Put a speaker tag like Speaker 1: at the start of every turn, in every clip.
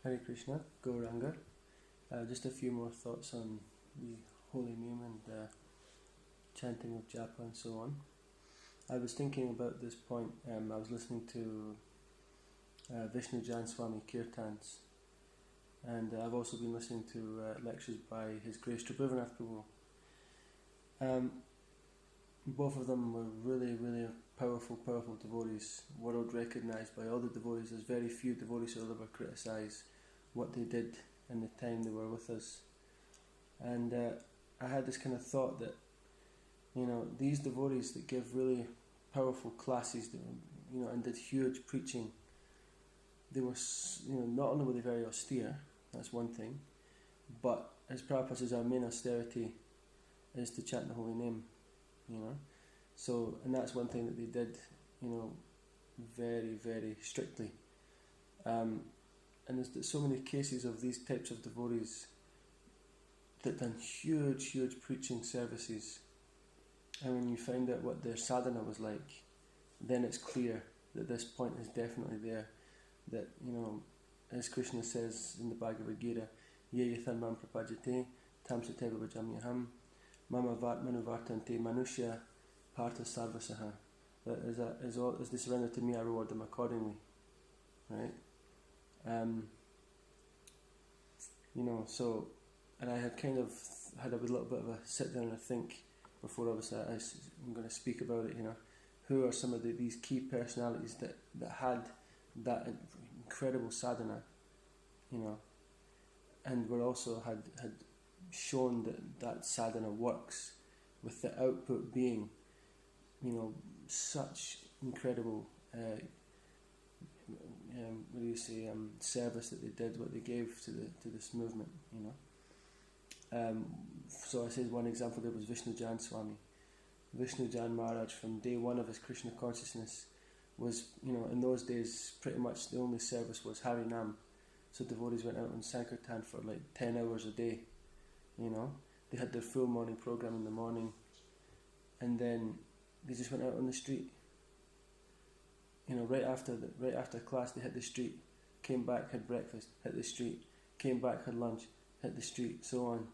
Speaker 1: Hare Krishna, Gauranga. Just a few more thoughts on the holy name and chanting of japa and so on. I was thinking about this point. I was listening to Vishnu Jan Swami Kirtans, and I've also been listening to lectures by His Grace Tribhuvannath Prabhu. Both of them were really, really powerful devotees, world recognised by all the devotees. There's very few devotees who will ever criticise what they did in the time they were with us. And I had this kind of thought that, these devotees that give really powerful classes, and did huge preaching, they were, not only were they very austere, that's one thing, but as Prabhupada says, our main austerity is to chant the holy name, So, and that's one thing that they did, very, very strictly. And there's so many cases of these types of devotees that done huge preaching services, and when you find out what their sadhana was like, then it's clear that this point is definitely there, that, as Krishna says in the Bhagavad Gita, ye yathan mam prapajate tam sateva bhajamyaham mama vat manuvartante manushya partha sarvasaha, that as they surrender to me, I reward them accordingly, right? So, and I had kind of had a little bit of a sit down and a think before obviously I'm going to speak about it, who are some of these key personalities that had that incredible sadhana, and were also had shown that sadhana works, with the output being, such incredible service that they did, what they gave to this movement, So I said one example there was Vishnu Jan Swami. Vishnu Jan Maharaj, from day one of his Krishna consciousness, was, in those days, pretty much the only service was Harinam. So devotees went out on Sankirtan for like 10 hours a day, They had their full morning program in the morning, and then they just went out on the street. Right after class, they hit the street, came back, had breakfast, hit the street, came back, had lunch, hit the street, so on,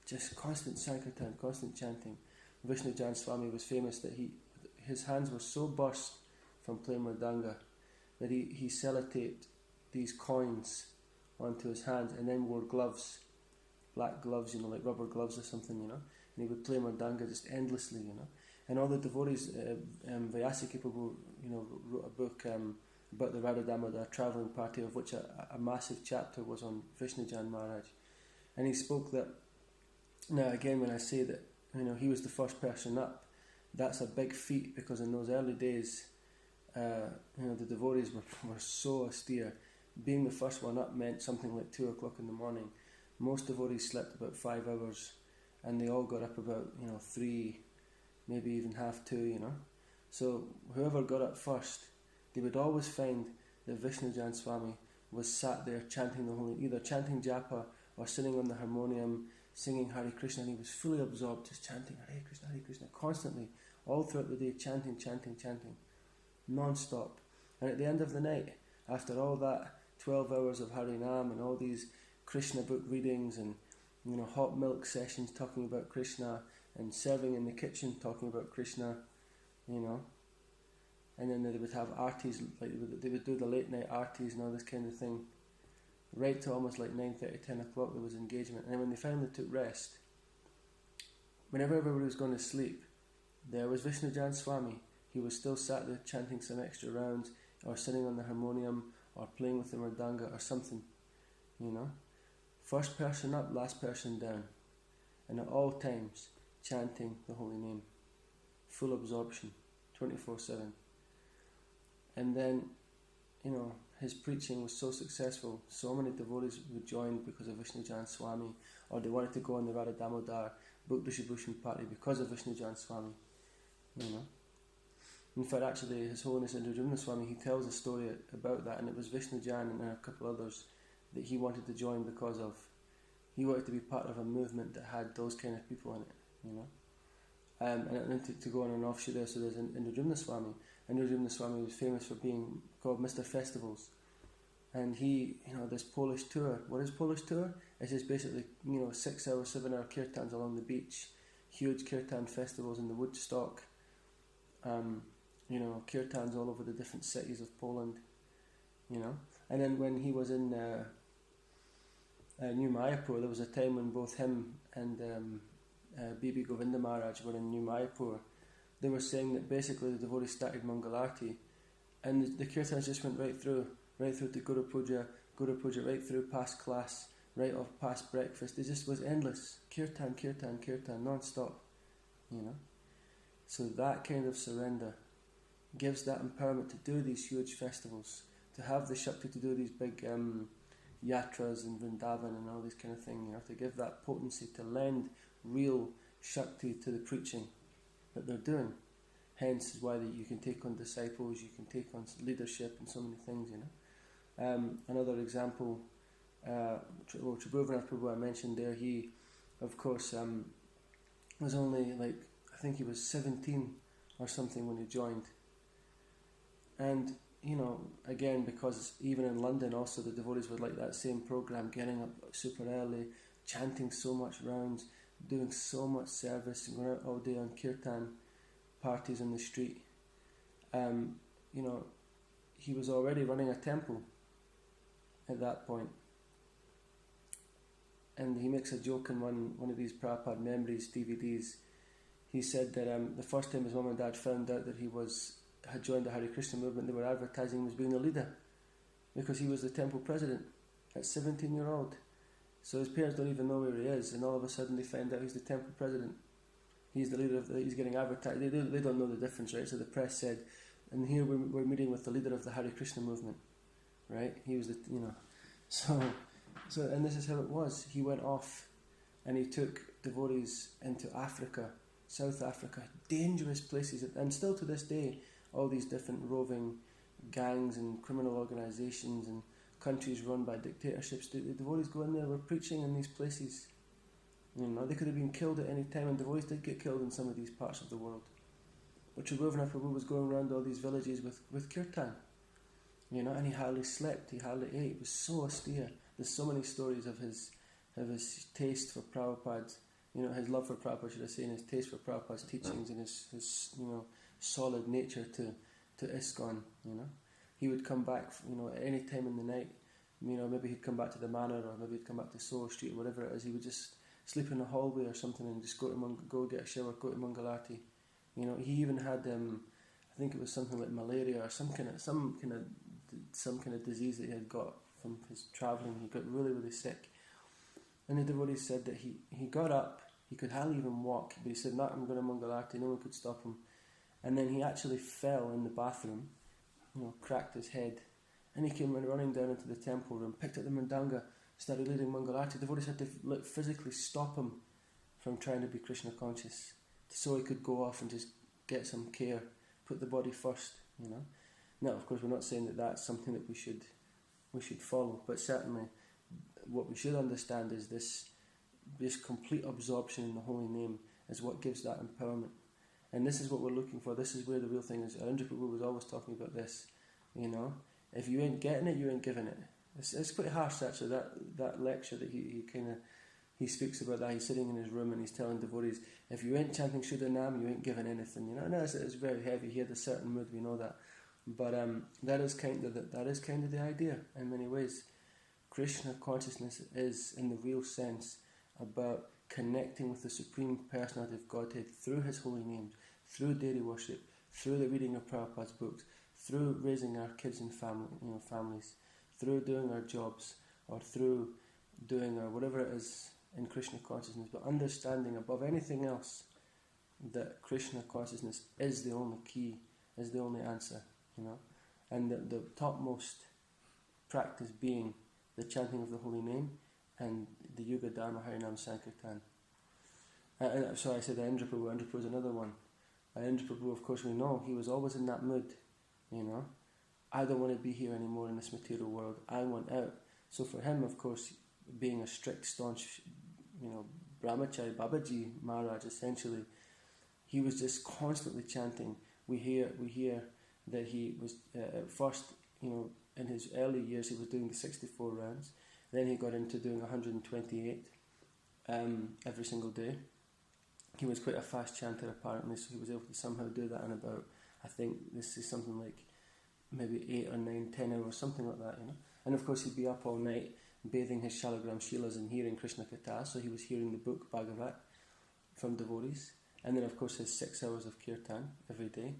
Speaker 1: Just constant Sankirtan, constant chanting. Vishnu Jan Swami was famous that his hands were so burst from playing Mridanga that he sellotaped these coins onto his hands and then wore gloves, black gloves, like rubber gloves or something, and he would play Mridanga just endlessly, And all the devotees, Vyasaki Prabhu, wrote a book about the Radha Damodar travelling party, of which a massive chapter was on Vishnu Jan Maharaj. And he spoke that, now again, when I say that, he was the first person up, that's a big feat, because in those early days, the devotees were so austere. Being the first one up meant something like 2 o'clock in the morning. Most devotees slept about 5 hours, and they all got up about 3, maybe even half 2, So whoever got up first, they would always find that Vishnu Jan Swami was sat there chanting the holy, either chanting japa or sitting on the harmonium, singing Hare Krishna, and he was fully absorbed, just chanting Hare Krishna, constantly, all throughout the day, chanting, non-stop. And at the end of the night, after all that 12 hours of Harinam and all these Krishna book readings and hot milk sessions talking about Krishna, and serving in the kitchen talking about Krishna, and then they would have artis, like they would do the late night artis and all this kind of thing, right to almost like 9:30, 10 o'clock there was engagement. And then when they finally took rest, whenever everybody was going to sleep, there was Vishnu Jan Swami. He was still sat there chanting some extra rounds, or sitting on the harmonium, or playing with the mridanga or something, First person up, last person down, and at all times chanting the holy name, full absorption, 24/7. And then, his preaching was so successful, so many devotees would join because of Vishnu Jan Swami, or they wanted to go on the Radha Damodar book distribution party because of Vishnu Jan Swami, In fact, actually, His Holiness Indra Swami, he tells a story about that, and it was Vishnu Jan and a couple others that he wanted to join because of. He wanted to be part of a movement that had those kind of people in it, And to go on an offshoot there, so there's Indra Swami. Indra Swami was famous for being called Mr. Festivals. And he, this Polish tour. What is Polish tour? It's just basically, 6 hour, 7 hour kirtans along the beach, huge kirtan festivals in the Woodstock, kirtans all over the different cities of Poland, And then when he was in New Mayapur, there was a time when both him and Bibi Govinda Maharaj were in New Mayapur. They were saying that basically the devotees started Mangalarti, and the kirtans just went right through to Guru Puja, right through past class, right off past breakfast. It just was endless. Kirtan, non-stop, So that kind of surrender gives that empowerment to do these huge festivals, to have the Shakti to do these big yatras in Vrindavan and all these kind of things, to give that potency, to lend real Shakti to the preaching that they're doing. Hence is why you can take on disciples, you can take on leadership and so many things, Another example, Tribhuvannath Prabhu I mentioned there, he, of course, was only I think he was 17 or something when he joined. And, again, because even in London also the devotees would like that same program, getting up super early, chanting so much rounds, doing so much service, and going out all day on kirtan parties in the street. He was already running a temple at that point. And he makes a joke in one of these Prabhupada Memories DVDs. He said that the first time his mum and dad found out that he had joined the Hare Krishna movement, they were advertising him as being the leader, because he was the temple president at 17-year-old. So his parents don't even know where he is, and all of a sudden they find out he's the temple president. He's the leader he's getting advertised. They don't know the difference, right? So the press said, and here we're meeting with the leader of the Hare Krishna movement, right? He was So and this is how it was. He went off and he took devotees into Africa, South Africa, dangerous places, and still to this day, all these different roving gangs and criminal organizations and countries run by dictatorships. The devotees go in there, were preaching in these places. They could have been killed at any time, and devotees did get killed in some of these parts of the world. But Tribhuvannath Prabhu was going around all these villages with kirtan, and he hardly slept, he hardly ate. He was so austere. There's so many stories of his taste for Prabhupada, his love for Prabhupada, should I say, and his taste for Prabhupada's teachings, and his solid nature to ISKCON. He would come back, at any time in the night. Maybe he'd come back to the manor, or maybe he'd come back to Soho Street, or whatever it is. He would just sleep in the hallway or something, and just go get a shower, go to Mangalarti. He even had I think it was something like malaria or some kind of disease that he had got from his travelling. He got really, really sick, and the devotees said that he got up. He could hardly even walk, but he said, "No, I'm going to Mangalarti." No one could stop him. And then he actually fell in the bathroom, cracked his head, and he came running down into the temple room, picked up the mandanga, started leading Mangalarti. The devotees had to physically stop him from trying to be Krishna conscious, so he could go off and just get some care, put the body first. Now, of course, we're not saying that that's something that we should follow, but certainly what we should understand is this complete absorption in the holy name is what gives that empowerment. And this is what we're looking for. This is where the real thing is. Arindra Prabhu was always talking about this. If you ain't getting it, you ain't giving it. It's quite harsh, actually, that lecture that he speaks about that. He's sitting in his room and he's telling devotees, if you ain't chanting Shuddha Nam, you ain't giving anything. It's very heavy. He had a certain mood, we know that. But that is kind of the idea in many ways. Krishna consciousness is, in the real sense, about connecting with the Supreme Personality of Godhead through His holy names, through daily worship, through the reading of Prabhupada's books, through raising our kids and families, through doing our jobs, or through doing our whatever it is in Krishna consciousness, but understanding above anything else that Krishna consciousness is the only key, is the only answer, and the topmost practice being the chanting of the holy name and the Yuga Dharma Harinam Sankirtan. I said Indra Prabhu. Indra Prabhu is another one. Indra Prabhu, of course, we know he was always in that mood. I don't want to be here anymore in this material world. I want out. So for him, of course, being a strict, staunch, brahmachari, Babaji Maharaj, essentially, he was just constantly chanting. We hear that he was at first, in his early years he was doing the 64 rounds. Then he got into doing 128 every single day. He was quite a fast chanter apparently, so he was able to somehow do that in about, I think this is something like maybe 8 or 9, 10 hours, something like that, you know. And of course he'd be up all night bathing his Shalagram Shilas and hearing Krishna Katha, so he was hearing the book Bhagavat from devotees. And then of course his 6 hours of kirtan every day.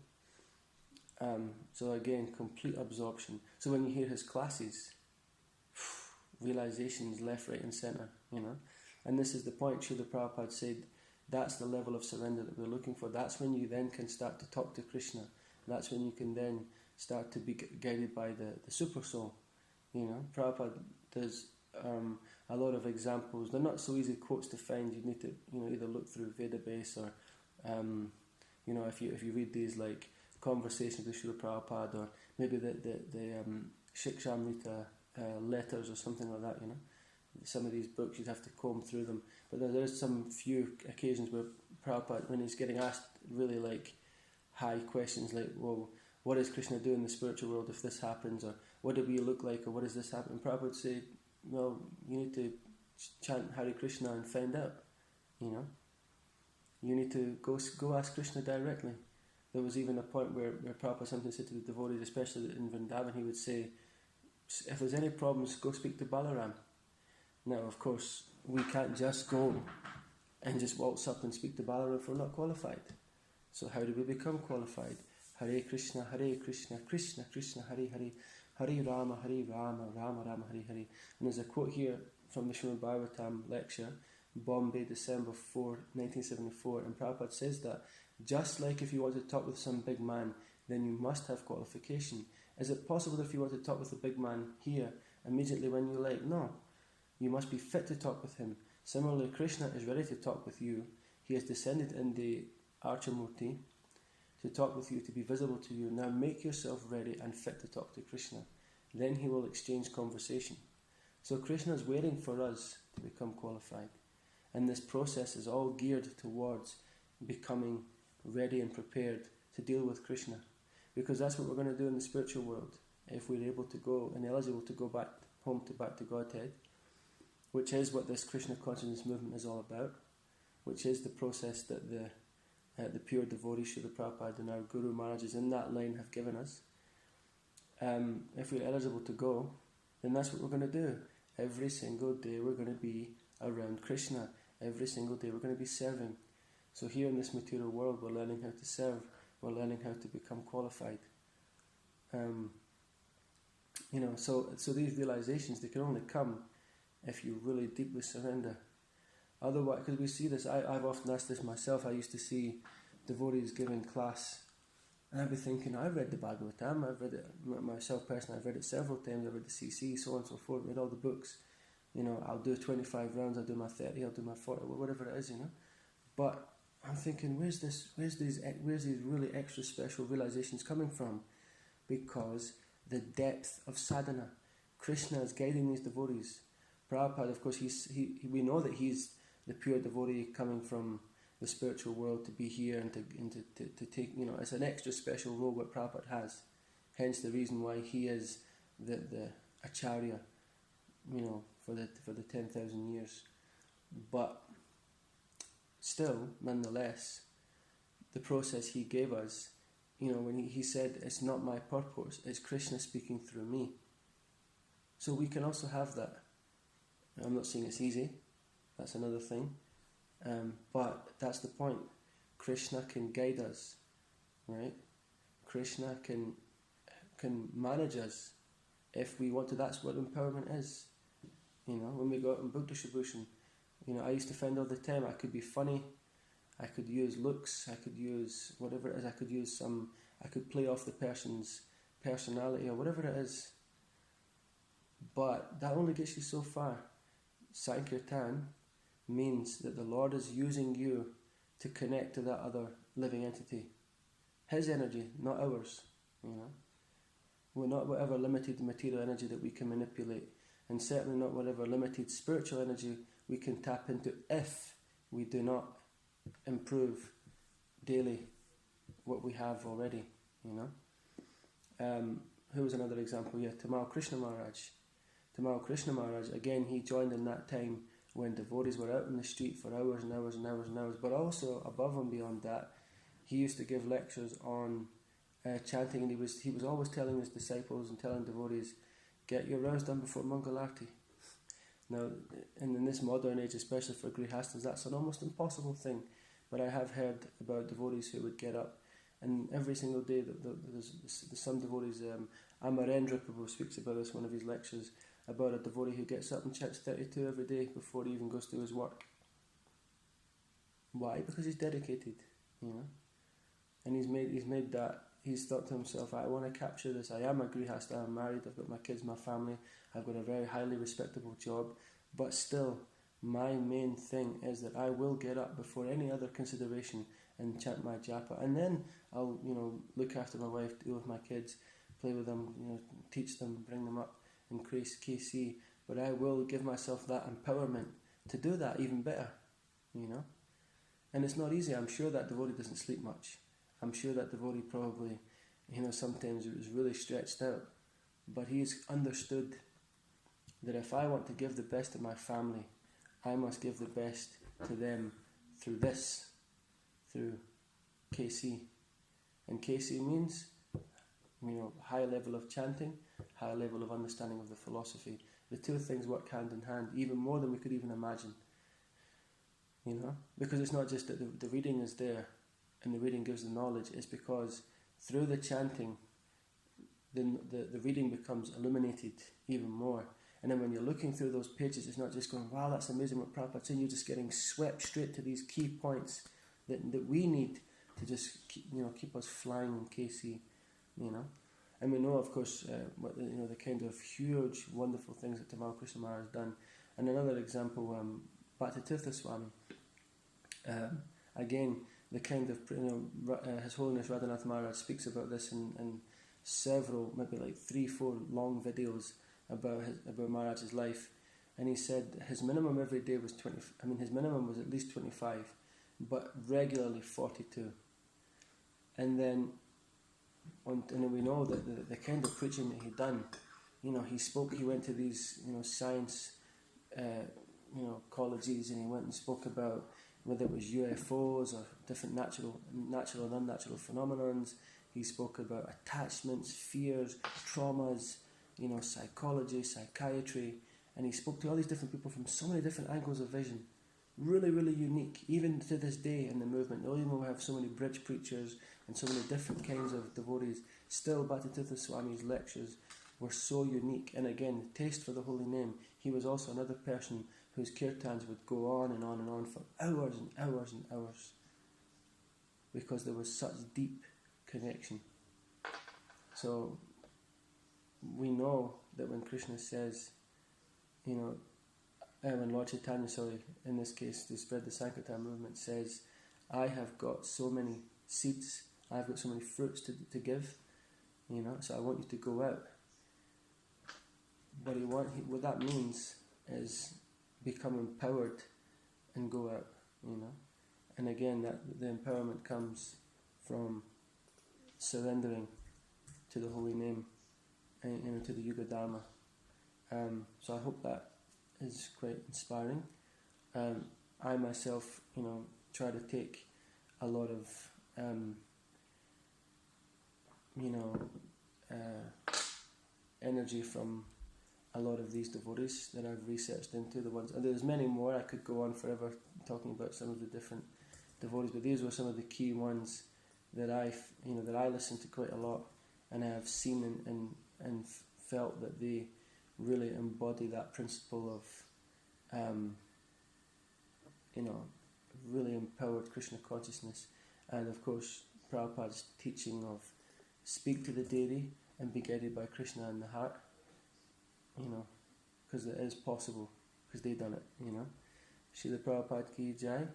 Speaker 1: So again, complete absorption. So when you hear his classes, realizations left, right and centre, you know. And this is the point Srila Prabhupada said, that's the level of surrender that we're looking for. That's when you then can start to talk to Krishna. That's when you can then start to be guided by the super soul. You know, Prabhupada does a lot of examples. They're not so easy quotes to find. You need to, you know, either look through Vedabase or, you know, if you read these like conversations with Srila Prabhupada, or maybe the Shikshamrita letters or something like that, you know. Some of these books, you'd have to comb through them. But there's some few occasions where Prabhupada, when he's getting asked really like high questions like, well, what does Krishna do in the spiritual world if this happens? Or what do we look like? Or what does this happen? And Prabhupada would say, well, you need to chant Hare Krishna and find out, you know. You need to go ask Krishna directly. There was even a point where Prabhupada sometimes said to the devotees, especially in Vrindavan, he would say, if there's any problems, go speak to Balaram. Now, of course, we can't just go and just waltz up and speak to Balaram if we're not qualified. So how do we become qualified? Hare Krishna, Krishna Krishna, Hare Hare, Hare Rama, Rama Rama, Hare Hare. And there's a quote here from the Srimad Bhagavatam lecture, Bombay, December 4, 1974, and Prabhupada says that just like if you want to talk with some big man, then you must have qualification. Is it possible that if you want to talk with a big man here, immediately when you like? No. You must be fit to talk with him. Similarly, Krishna is ready to talk with you. He has descended in the Archamurti to talk with you, to be visible to you. Now make yourself ready and fit to talk to Krishna. Then he will exchange conversation. So Krishna is waiting for us to become qualified. And this process is all geared towards becoming ready and prepared to deal with Krishna. Because that's what we're going to do in the spiritual world. If we're able to go and eligible to go back home to back to Godhead, which is what this Krishna consciousness movement is all about, which is the process that the pure devotees, Srila Prabhupada and our Guru Maharajas in that line have given us. If we're eligible to go, then that's what we're going to do. Every single day we're going to be around Krishna. Every single day we're going to be serving. So here in this material world we're learning how to serve. We're learning how to become qualified. You know, so these realizations, they can only come if you really deeply surrender. Otherwise, because we see this, I've often asked this myself. I used to see devotees giving class, and I'd be thinking, I've read the Bhagavatam, I've read it myself personally, I've read it several times, I've read the CC, so on and so forth, read all the books. You know, I'll do 25 rounds, I'll do my 30, I'll do my 40, whatever it is, you know. But I'm thinking, where's these really extra special realizations coming from? Because the depth of sadhana. Krishna is guiding these devotees. Prabhupada, of course, we know that he's the pure devotee coming from the spiritual world to be here and to take, you know, it's an extra special role what Prabhupada has. Hence the reason why he is the Acharya, you know, for the 10,000 years. But still, nonetheless, the process he gave us, you know, when he said, it's not my purpose, it's Krishna speaking through me. So we can also have that. I'm not saying it's easy, that's another thing, but that's the point. Krishna can guide us, right? Krishna can manage us if we want to. That's what empowerment is. You know, when we go out in book distribution, you know, I used to find all the time I could be funny, I could use looks, I could use whatever it is, I could play off the person's personality or whatever it is. But that only gets you so far. Sankirtan means that the Lord is using you to connect to that other living entity. His energy, not ours. You know, we're not whatever limited material energy that we can manipulate, and certainly not whatever limited spiritual energy we can tap into if we do not improve daily what we have already. You know, who was another example? Yeah, Tamal Krishna Maharaj. Tamal Krishna Maharaj, again, he joined in that time when devotees were out in the street for hours and hours and hours and hours. But also, above and beyond that, he used to give lectures on chanting, and he was always telling his disciples and telling devotees, get your rounds done before Mangalarti. Now, in this modern age, especially for Grihastas, that's an almost impossible thing. But I have heard about devotees who would get up, and every single day, there's some devotees, Amarendra Prabhu speaks about this in one of his lectures, about a devotee who gets up and chants 32 every day before he even goes to his work. Why? Because he's dedicated, and he's made that. He's thought to himself, I want to capture this. I am a grihasta, I'm married, I've got my kids, my family, I've got a very highly respectable job, but still, my main thing is that I will get up before any other consideration and chant my japa, and then I'll, look after my wife, deal with my kids, play with them, teach them, bring them up, increase KC, but I will give myself that empowerment to do that even better, and it's not easy. I'm sure that devotee doesn't sleep much. I'm sure that devotee probably, sometimes it was really stretched out, but he's understood that if I want to give the best to my family, I must give the best to them through KC. And KC means, high level of chanting, high level of understanding of the philosophy. The two things work hand in hand, even more than we could even imagine. Because it's not just that the reading is there, and the reading gives the knowledge, is because through the chanting, the reading becomes illuminated even more. And then when you're looking through those pages, it's not just going, wow, that's amazing what Prabhupada's saying. You're just getting swept straight to these key points that we need to just keep us flying in KC, And we know, of course, the kind of huge, wonderful things that Tamal Krishna Maharaj has done. And another example, Bhattitirtha Swami. Again, the kind of, His Holiness Radhanath Maharaj speaks about this in several, maybe like 3-4 long videos about Maharaj's life, and he said his minimum every day was his minimum was at least 25, but regularly 42. And then, and we know that the kind of preaching that he done, he went to these, science, colleges, and he went and spoke about whether it was UFOs or different natural and unnatural phenomenons. He spoke about attachments, fears, traumas, psychology, psychiatry, and he spoke to all these different people from so many different angles of vision. Really, really unique, even to this day in the movement. Even though we have so many bridge preachers and so many different kinds of devotees, still Bhattitirtha Swami's lectures were so unique. And again, taste for the holy name. He was also another person whose kirtans would go on and on and on for hours and hours and hours, because there was such deep connection. So we know that when Krishna says, when Lord Chaitanya, in this case, to spread the Sankirtan movement, says, I have got so many seeds, I've got so many fruits to give, so I want you to go out. But what that means is become empowered and go out, And again, that the empowerment comes from surrendering to the holy name and to the Yuga Dharma. So I hope that is quite inspiring. I myself, try to take a lot of, energy from a lot of these devotees that I've researched into. And there's many more. I could go on forever talking about some of the different devotees, but these were some of the key ones that I listened to quite a lot, and I have seen and felt that they really embody that principle of, really empowered Krishna consciousness. And of course, Prabhupada's teaching of speak to the deity and be guided by Krishna in the heart, because it is possible, because they've done it, Srila Prabhupada ki jai,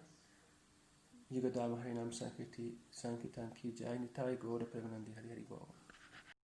Speaker 1: Yuga Dharma Harinam Sankirtan ki jai, Nitai Gaura Premanandi Hari Hari Bol.